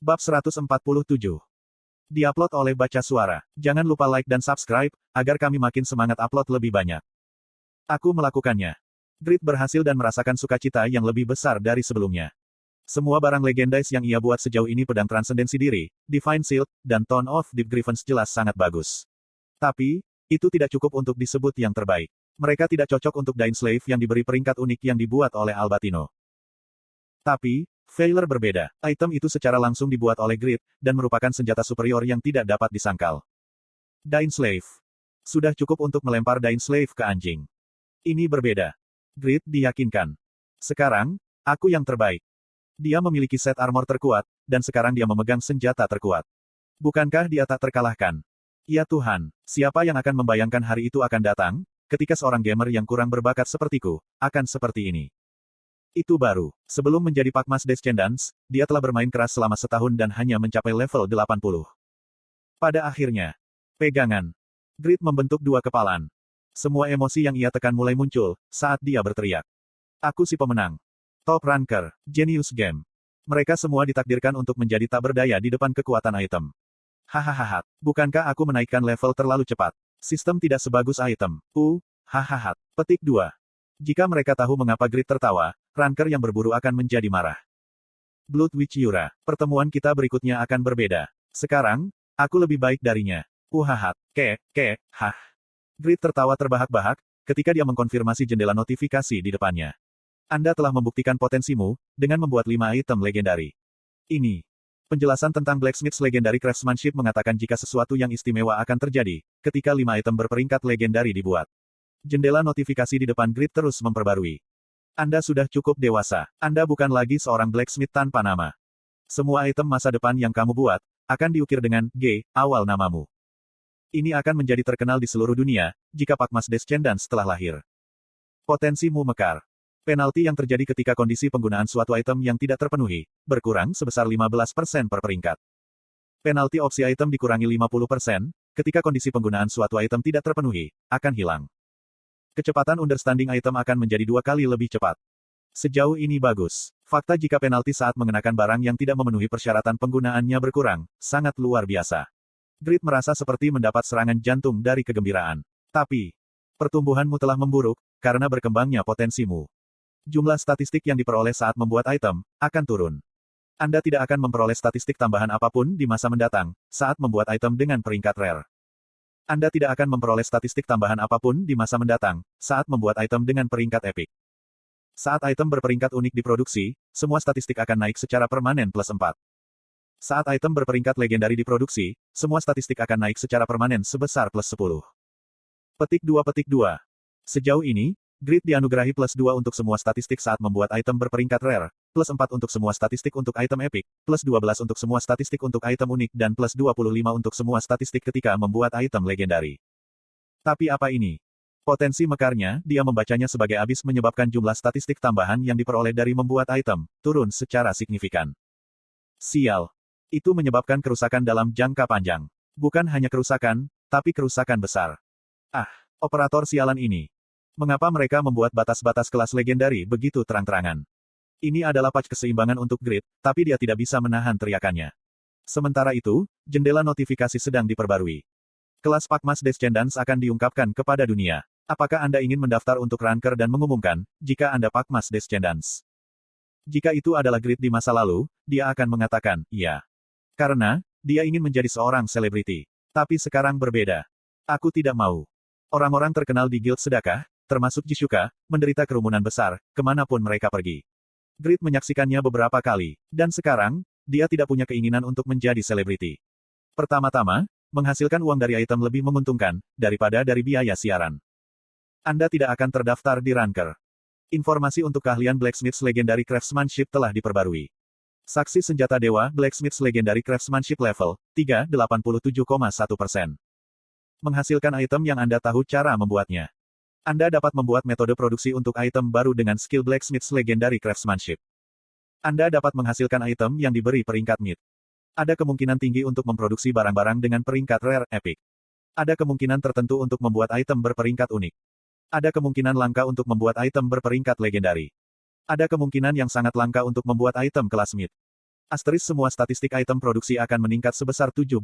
Bab 147. Diupload oleh Baca Suara. Jangan lupa like dan subscribe, agar kami makin semangat upload lebih banyak. Aku melakukannya. Grid berhasil dan merasakan sukacita yang lebih besar dari sebelumnya. Semua barang legendais yang ia buat sejauh ini pedang transendensi diri, Divine Shield, dan Tone of Deep Grievance jelas sangat bagus. Tapi, itu tidak cukup untuk disebut yang terbaik. Mereka tidak cocok untuk Dying Slave yang diberi peringkat unik yang dibuat oleh Albatino. Tapi, Veiler berbeda. Item itu secara langsung dibuat oleh Grid, dan merupakan senjata superior yang tidak dapat disangkal. Dying Slave. Sudah cukup untuk melempar Dying Slave ke anjing. Ini berbeda. Grid diyakinkan. Sekarang, aku yang terbaik. Dia memiliki set armor terkuat, dan sekarang dia memegang senjata terkuat. Bukankah dia tak terkalahkan? Ya Tuhan, siapa yang akan membayangkan hari itu akan datang, ketika seorang gamer yang kurang berbakat sepertiku, akan seperti ini. Itu baru. Sebelum menjadi Pakmas Descendants, dia telah bermain keras selama setahun dan hanya mencapai level 80. Pada akhirnya, pegangan. Grid membentuk dua kepalan. Semua emosi yang ia tekan mulai muncul, saat dia berteriak. Aku si pemenang. Top Ranker, Genius Game. Mereka semua ditakdirkan untuk menjadi tak berdaya di depan kekuatan item. Hahaha, bukankah aku menaikkan level terlalu cepat? Sistem tidak sebagus item. Hahaha. Petik 2. Jika mereka tahu mengapa Grid tertawa, Ranker yang berburu akan menjadi marah. Blood Witch Yura, pertemuan kita berikutnya akan berbeda. Sekarang, aku lebih baik darinya. Hah. Grid tertawa terbahak-bahak, ketika dia mengkonfirmasi jendela notifikasi di depannya. Anda telah membuktikan potensimu, dengan membuat 5 item legendari. Ini. Penjelasan tentang Blacksmith's Legendary Craftsmanship mengatakan jika sesuatu yang istimewa akan terjadi, ketika 5 item berperingkat legendari dibuat. Jendela notifikasi di depan Grid terus memperbarui. Anda sudah cukup dewasa. Anda bukan lagi seorang blacksmith tanpa nama. Semua item masa depan yang kamu buat, akan diukir dengan G, awal namamu. Ini akan menjadi terkenal di seluruh dunia, jika Pakmas Descendants telah lahir. Potensimu mekar. Penalti yang terjadi ketika kondisi penggunaan suatu item yang tidak terpenuhi, berkurang sebesar 15% per peringkat. Penalti opsi item dikurangi 50%, ketika kondisi penggunaan suatu item tidak terpenuhi, akan hilang. Kecepatan understanding item akan menjadi 2 kali lebih cepat. Sejauh ini bagus. Fakta jika penalti saat mengenakan barang yang tidak memenuhi persyaratan penggunaannya berkurang, sangat luar biasa. Grid merasa seperti mendapat serangan jantung dari kegembiraan. Tapi, pertumbuhanmu telah memburuk, karena berkembangnya potensimu. Jumlah statistik yang diperoleh saat membuat item, akan turun. Anda tidak akan memperoleh statistik tambahan apapun di masa mendatang, saat membuat item dengan peringkat rare. Anda tidak akan memperoleh statistik tambahan apapun di masa mendatang, saat membuat item dengan peringkat epic. Saat item berperingkat unik diproduksi, semua statistik akan naik secara permanen +4. Saat item berperingkat legendari diproduksi, semua statistik akan naik secara permanen sebesar +10. Petik 2. Sejauh ini, Grid dianugerahi +2 untuk semua statistik saat membuat item berperingkat rare, +4 untuk semua statistik untuk item epic, +12 untuk semua statistik untuk item unik dan +25 untuk semua statistik ketika membuat item legendari. Tapi apa ini? Potensi mekarnya, dia membacanya sebagai abis menyebabkan jumlah statistik tambahan yang diperoleh dari membuat item, turun secara signifikan. Sial. Itu menyebabkan kerusakan dalam jangka panjang. Bukan hanya kerusakan, tapi kerusakan besar. Operator sialan ini. Mengapa mereka membuat batas-batas kelas legendari begitu terang-terangan? Ini adalah patch keseimbangan untuk Grid, tapi dia tidak bisa menahan teriakannya. Sementara itu, jendela notifikasi sedang diperbarui. Kelas Pakmas Descendants akan diungkapkan kepada dunia. Apakah Anda ingin mendaftar untuk Ranker dan mengumumkan, jika Anda Pakmas Descendants? Jika itu adalah Grid di masa lalu, dia akan mengatakan, ya. Karena, dia ingin menjadi seorang selebriti. Tapi sekarang berbeda. Aku tidak mau. Orang-orang terkenal di Guild Sedekah, termasuk Jishuka, menderita kerumunan besar, kemanapun mereka pergi. Grid menyaksikannya beberapa kali, dan sekarang, dia tidak punya keinginan untuk menjadi selebriti. Pertama-tama, menghasilkan uang dari item lebih menguntungkan, daripada dari biaya siaran. Anda tidak akan terdaftar di Ranker. Informasi untuk keahlian Blacksmith's Legendary Craftsmanship telah diperbarui. Saksi senjata dewa Blacksmith's Legendary Craftsmanship level 3, 87,1%. Menghasilkan item yang Anda tahu cara membuatnya. Anda dapat membuat metode produksi untuk item baru dengan skill Blacksmith's Legendary Craftsmanship. Anda dapat menghasilkan item yang diberi peringkat mid. Ada kemungkinan tinggi untuk memproduksi barang-barang dengan peringkat rare epic. Ada kemungkinan tertentu untuk membuat item berperingkat unik. Ada kemungkinan langka untuk membuat item berperingkat legendari. Ada kemungkinan yang sangat langka untuk membuat item kelas mid. Asterisk semua statistik item produksi akan meningkat sebesar 17%.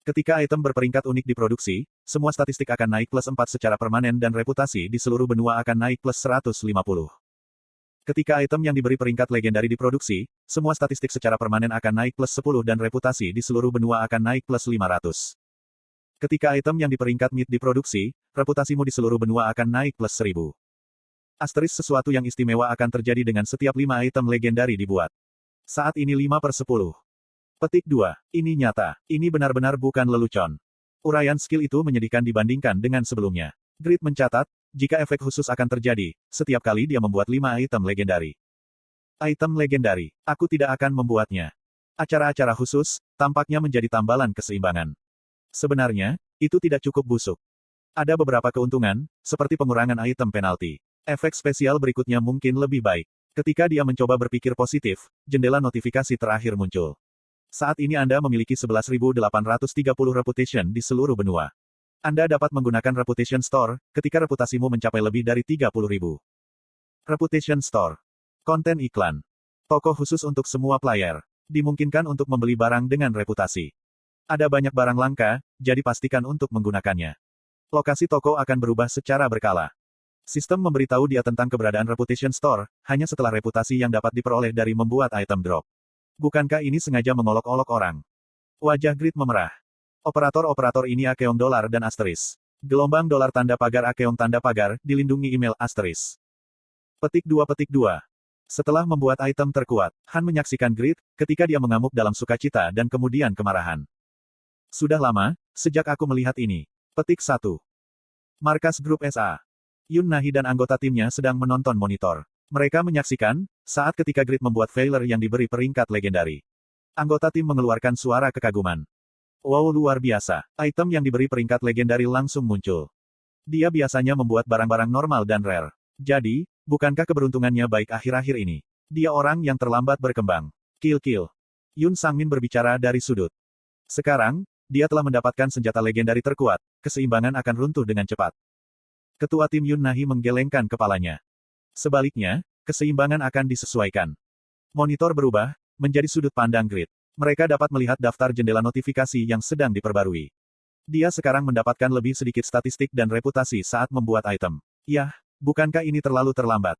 Ketika item berperingkat unik diproduksi, semua statistik akan naik plus 4 secara permanen dan reputasi di seluruh benua akan naik plus 150. Ketika item yang diberi peringkat legendari diproduksi, semua statistik secara permanen akan naik plus 10 dan reputasi di seluruh benua akan naik plus 500. Ketika item yang diperingkat mid diproduksi, reputasimu di seluruh benua akan naik plus 1000. Asterisk sesuatu yang istimewa akan terjadi dengan setiap 5 item legendari dibuat. Saat ini 5/10. Petik 2. Ini nyata. Ini benar-benar bukan lelucon. Uraian skill itu menyedihkan dibandingkan dengan sebelumnya. Grid mencatat, jika efek khusus akan terjadi, setiap kali dia membuat 5 item legendari. Item legendari. Aku tidak akan membuatnya. Acara-acara khusus, tampaknya menjadi tambalan keseimbangan. Sebenarnya, itu tidak cukup busuk. Ada beberapa keuntungan, seperti pengurangan item penalti. Efek spesial berikutnya mungkin lebih baik. Ketika dia mencoba berpikir positif, jendela notifikasi terakhir muncul. Saat ini Anda memiliki 11.830 reputation di seluruh benua. Anda dapat menggunakan Reputation Store, ketika reputasimu mencapai lebih dari 30.000. Reputation Store. Konten iklan. Toko khusus untuk semua player. Dimungkinkan untuk membeli barang dengan reputasi. Ada banyak barang langka, jadi pastikan untuk menggunakannya. Lokasi toko akan berubah secara berkala. Sistem memberitahu dia tentang keberadaan Reputation Store, hanya setelah reputasi yang dapat diperoleh dari membuat item drop. Bukankah ini sengaja mengolok-olok orang? Wajah Grid memerah. Operator-operator ini Akeong dolar dan asterisk. Gelombang dolar tanda pagar Akeong tanda pagar, dilindungi email asterisk. Petik 2. Setelah membuat item terkuat, Han menyaksikan Grid, ketika dia mengamuk dalam sukacita dan kemudian kemarahan. Sudah lama, sejak aku melihat ini. Petik 1. Markas Grup SA. Yun Nahi dan anggota timnya sedang menonton monitor. Mereka menyaksikan, saat ketika Grid membuat failure yang diberi peringkat legendari. Anggota tim mengeluarkan suara kekaguman. Wow, luar biasa. Item yang diberi peringkat legendari langsung muncul. Dia biasanya membuat barang-barang normal dan rare. Jadi, bukankah keberuntungannya baik akhir-akhir ini? Dia orang yang terlambat berkembang. Kill. Yun Sangmin berbicara dari sudut. Sekarang, dia telah mendapatkan senjata legendari terkuat, keseimbangan akan runtuh dengan cepat. Ketua tim Yun Nahi menggelengkan kepalanya. Sebaliknya, keseimbangan akan disesuaikan. Monitor berubah, menjadi sudut pandang Grid. Mereka dapat melihat daftar jendela notifikasi yang sedang diperbarui. Dia sekarang mendapatkan lebih sedikit statistik dan reputasi saat membuat item. Yah, bukankah ini terlalu terlambat?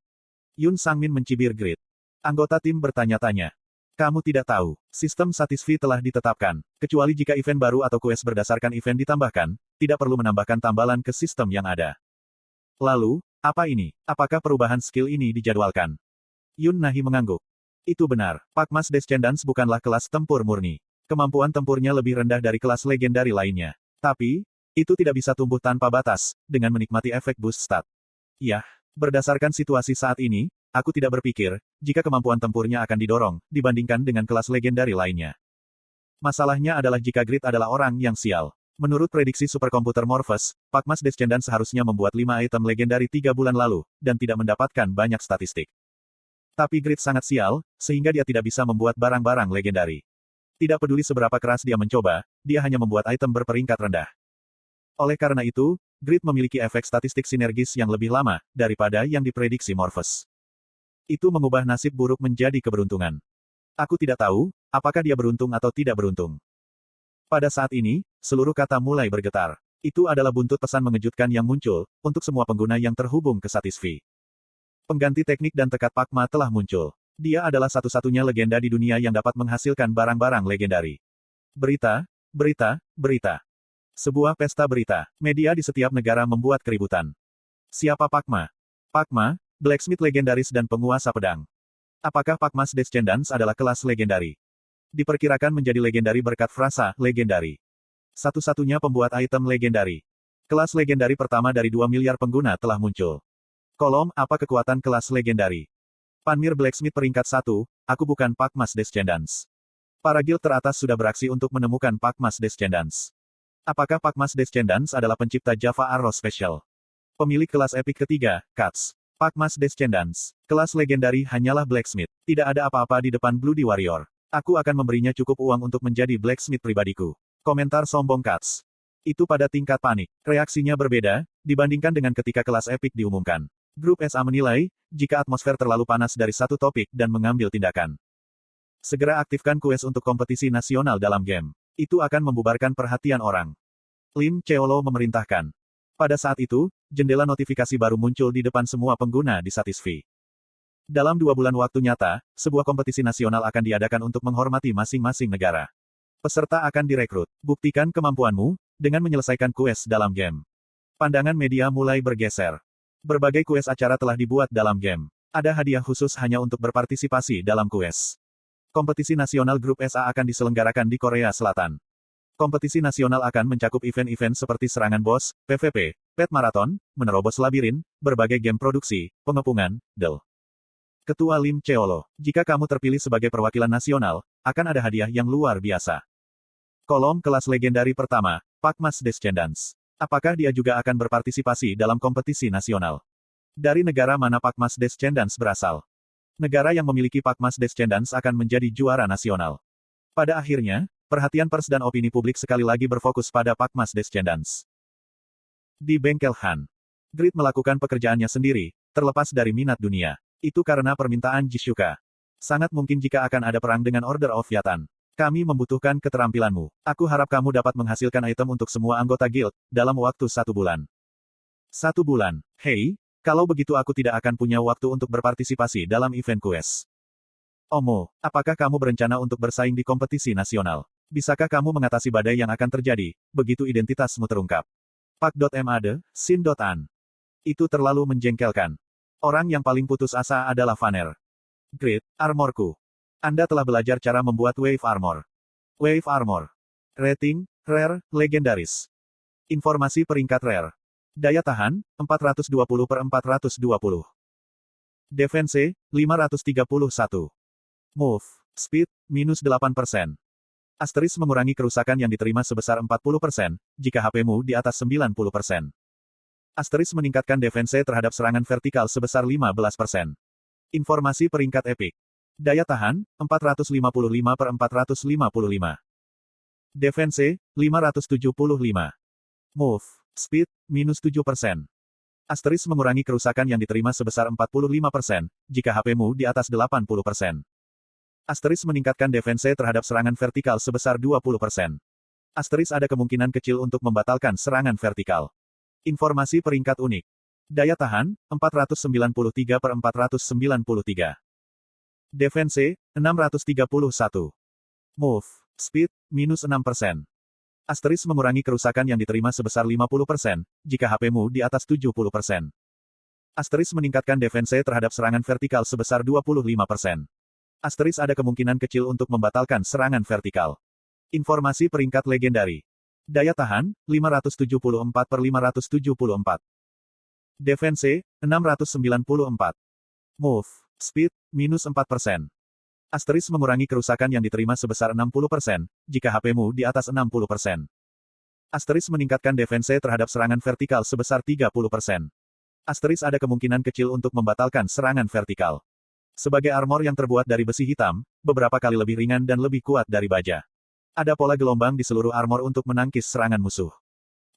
Yun Sangmin mencibir Grid. Anggota tim bertanya-tanya. Kamu tidak tahu, sistem satisfi telah ditetapkan. Kecuali jika event baru atau quest berdasarkan event ditambahkan, tidak perlu menambahkan tambalan ke sistem yang ada. Lalu, apa ini? Apakah perubahan skill ini dijadwalkan? Yun Nahi mengangguk. Itu benar, Pakmas Descendants bukanlah kelas tempur murni. Kemampuan tempurnya lebih rendah dari kelas legendari lainnya. Tapi, itu tidak bisa tumbuh tanpa batas, dengan menikmati efek boost stat. Yah, berdasarkan situasi saat ini, aku tidak berpikir, jika kemampuan tempurnya akan didorong, dibandingkan dengan kelas legendari lainnya. Masalahnya adalah jika Grid adalah orang yang sial. Menurut prediksi superkomputer Morpheus, Pakmas Descendants seharusnya membuat 5 item legendari 3 bulan lalu, dan tidak mendapatkan banyak statistik. Tapi Grid sangat sial, sehingga dia tidak bisa membuat barang-barang legendari. Tidak peduli seberapa keras dia mencoba, dia hanya membuat item berperingkat rendah. Oleh karena itu, Grid memiliki efek statistik sinergis yang lebih lama, daripada yang diprediksi Morpheus. Itu mengubah nasib buruk menjadi keberuntungan. Aku tidak tahu, apakah dia beruntung atau tidak beruntung. Pada saat ini, seluruh kata mulai bergetar. Itu adalah buntut pesan mengejutkan yang muncul, untuk semua pengguna yang terhubung ke Satisfy. Pengganti teknik dan tekad Pakma telah muncul. Dia adalah satu-satunya legenda di dunia yang dapat menghasilkan barang-barang legendari. Berita. Sebuah pesta berita. Media di setiap negara membuat keributan. Siapa Pakma? Pakma, blacksmith legendaris dan penguasa pedang. Apakah Pakmas Descendants adalah kelas legendari? Diperkirakan menjadi legendari berkat frasa legendari. Satu-satunya pembuat item legendari. Kelas legendari pertama dari 2 miliar pengguna telah muncul. Kolom, apa kekuatan kelas legendari? Panmir Blacksmith peringkat 1, aku bukan Pakmas Descendants. Para guild teratas sudah beraksi untuk menemukan Pakmas Descendants. Apakah Pakmas Descendants adalah pencipta Java Arrow Special? Pemilik kelas epic ketiga, Katz. Pakmas Descendants. Kelas legendari hanyalah Blacksmith. Tidak ada apa-apa di depan Bloody Warrior. Aku akan memberinya cukup uang untuk menjadi blacksmith pribadiku. Komentar sombong Katz. Itu pada tingkat panik. Reaksinya berbeda, dibandingkan dengan ketika kelas epic diumumkan. Grup SA menilai, jika atmosfer terlalu panas dari satu topik dan mengambil tindakan. Segera aktifkan quest untuk kompetisi nasional dalam game. Itu akan membubarkan perhatian orang. Lim Cheolo memerintahkan. Pada saat itu, jendela notifikasi baru muncul di depan semua pengguna di Satisfy. Dalam 2 bulan waktu nyata, sebuah kompetisi nasional akan diadakan untuk menghormati masing-masing negara. Peserta akan direkrut. Buktikan kemampuanmu dengan menyelesaikan quest dalam game. Pandangan media mulai bergeser. Berbagai quest acara telah dibuat dalam game. Ada hadiah khusus hanya untuk berpartisipasi dalam quest. Kompetisi nasional Grup SA akan diselenggarakan di Korea Selatan. Kompetisi nasional akan mencakup event-event seperti serangan bos, PvP, pet marathon, menerobos labirin, berbagai game produksi, pengepungan, del. Ketua Lim Cheolo, jika kamu terpilih sebagai perwakilan nasional, akan ada hadiah yang luar biasa. Kolom kelas legendari pertama, Pakmas Descendants. Apakah dia juga akan berpartisipasi dalam kompetisi nasional? Dari negara mana Pakmas Descendants berasal? Negara yang memiliki Pakmas Descendants akan menjadi juara nasional. Pada akhirnya, perhatian pers dan opini publik sekali lagi berfokus pada Pakmas Descendants. Di bengkel Han, Grid melakukan pekerjaannya sendiri, terlepas dari minat dunia. Itu karena permintaan Jishuka. Sangat mungkin jika akan ada perang dengan Order of Yatan. Kami membutuhkan keterampilanmu. Aku harap kamu dapat menghasilkan item untuk semua anggota guild, dalam waktu 1 bulan. 1 bulan. Hei, kalau begitu aku tidak akan punya waktu untuk berpartisipasi dalam event quest. Omo, apakah kamu berencana untuk bersaing di kompetisi nasional? Bisakah kamu mengatasi badai yang akan terjadi, begitu identitasmu terungkap? Pak.Made, Sin.An. Itu terlalu menjengkelkan. Orang yang paling putus asa adalah Vaner. Grid, armorku. Anda telah belajar cara membuat Wave Armor. Wave Armor. Rating, Rare, Legendaris. Informasi peringkat Rare. Daya tahan, 420/420. Defense, 531. Move, Speed, -8%. Asteris mengurangi kerusakan yang diterima sebesar 40%, jika HP-mu di atas 90%. Asteris meningkatkan defense terhadap serangan vertikal sebesar 15%. Informasi peringkat Epic. Daya tahan, 455/455. Defense, 575. Move, Speed, -7%. Asteris mengurangi kerusakan yang diterima sebesar 45%, jika HP-mu di atas 80%. Asteris meningkatkan defense terhadap serangan vertikal sebesar 20%. Asteris ada kemungkinan kecil untuk membatalkan serangan vertikal. Informasi peringkat unik. Daya tahan, 493/493. Defense, 631. Move, Speed, -6%. Asteris mengurangi kerusakan yang diterima sebesar 50%, jika HP-mu di atas 70%. Asteris meningkatkan defense terhadap serangan vertikal sebesar 25%. Asteris ada kemungkinan kecil untuk membatalkan serangan vertikal. Informasi peringkat legendari. Daya tahan, 574/574. Defense, 694. Move, Speed, -4%. Asteris mengurangi kerusakan yang diterima sebesar 60%, jika HP-mu di atas 60%. Asteris meningkatkan defense terhadap serangan vertikal sebesar 30%. Asteris ada kemungkinan kecil untuk membatalkan serangan vertikal. Sebagai armor yang terbuat dari besi hitam, beberapa kali lebih ringan dan lebih kuat dari baja. Ada pola gelombang di seluruh armor untuk menangkis serangan musuh.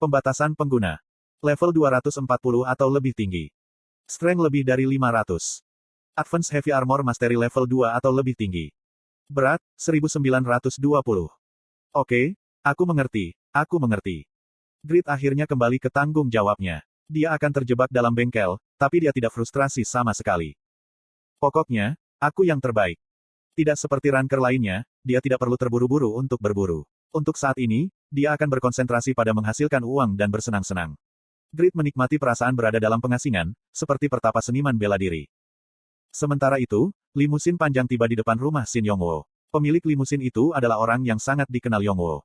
Pembatasan pengguna. Level 240 atau lebih tinggi. Strength lebih dari 500. Advanced Heavy Armor Mastery level 2 atau lebih tinggi. Berat, 1920. Oke, aku mengerti. Grid akhirnya kembali ke tanggung jawabnya. Dia akan terjebak dalam bengkel, tapi dia tidak frustrasi sama sekali. Pokoknya, aku yang terbaik. Tidak seperti ranker lainnya, dia tidak perlu terburu-buru untuk berburu. Untuk saat ini, dia akan berkonsentrasi pada menghasilkan uang dan bersenang-senang. Grid menikmati perasaan berada dalam pengasingan, seperti pertapa seniman bela diri. Sementara itu, limusin panjang tiba di depan rumah Shin Yongwo. Pemilik limusin itu adalah orang yang sangat dikenal Yongwo.